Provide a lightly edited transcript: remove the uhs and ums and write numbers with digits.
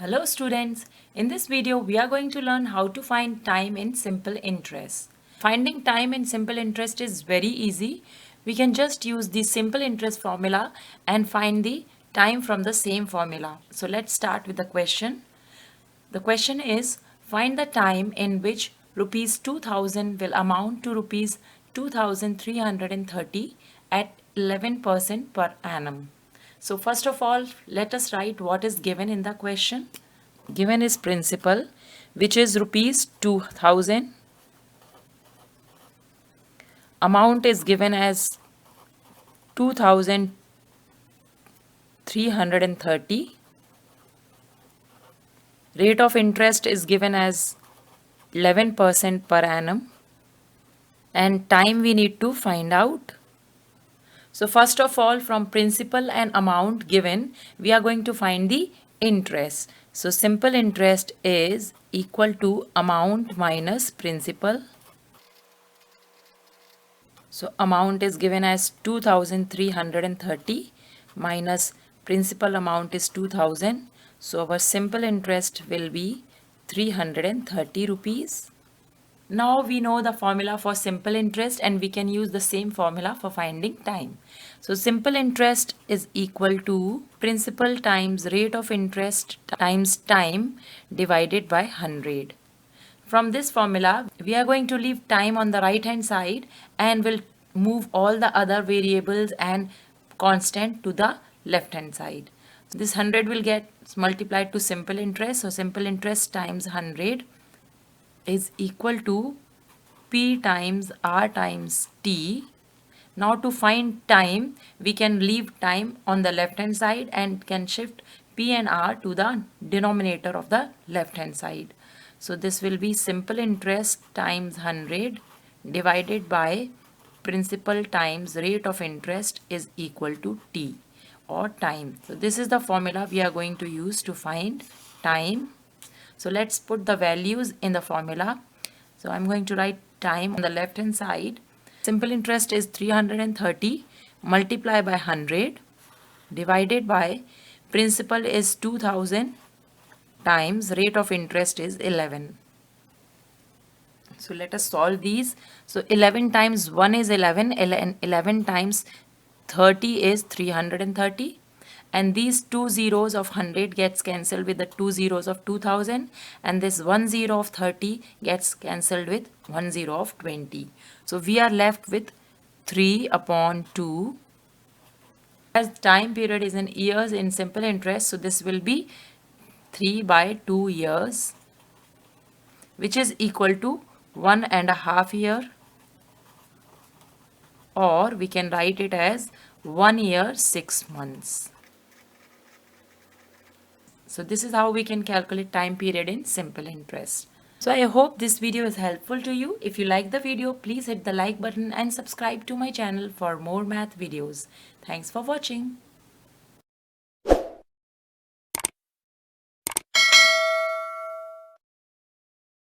Hello students, in this video we are going to learn how to find time in simple interest. Finding time in simple interest is very easy. We can just use the simple interest formula and find the time from the same formula. So let's start with the question. The question is, find the time in which rupees 2000 will amount to rupees 2330 at 11% per annum. So first of all, let us write what is given in the question. Given is principal, which is rupees 2000. Amount is given as 2330. Rate of interest is given as 11% per annum. And time we need to find out. So first of all, from principal and amount given, we are going to find the interest. So simple interest is equal to amount minus principal. So amount is given as 2330 minus principal amount is 2000. So our simple interest will be 330 rupees. Now we know the formula for simple interest and we can use the same formula for finding time. So simple interest is equal to principal times rate of interest times time divided by 100. From this formula, we are going to leave time on the right hand side and will move all the other variables and constant to the left hand side. So this 100 will get multiplied to simple interest. So simple interest times 100 is equal to P times R times T. Now to find time, we can leave time on the left hand side and can shift P and R to the denominator of the left hand side. So this will be simple interest times 100 divided by principal times rate of interest is equal to T or time. So this is the formula we are going to use to find time. So let's put the values in the formula. So I'm going to write time on the left hand side. Simple interest is 330 multiplied by 100 divided by principal is 2000 times rate of interest is 11. So let us solve these. So 11 times 1 is 11. 11 times 30 is 330. And these two zeros of 100 gets cancelled with the two zeros of 2000, and this 1 0 of 30 gets cancelled with 1 0 of 20. So we are left with 3 upon 2. As time period is in years in simple interest, so this will be 3 by 2 years, which is equal to 1.5 year, or we can write it as 1 year 6 months. So this is how we can calculate time period in simple interest. So I hope this video is helpful to you. If you like the video, please hit the like button and subscribe to my channel for more math videos. Thanks for watching.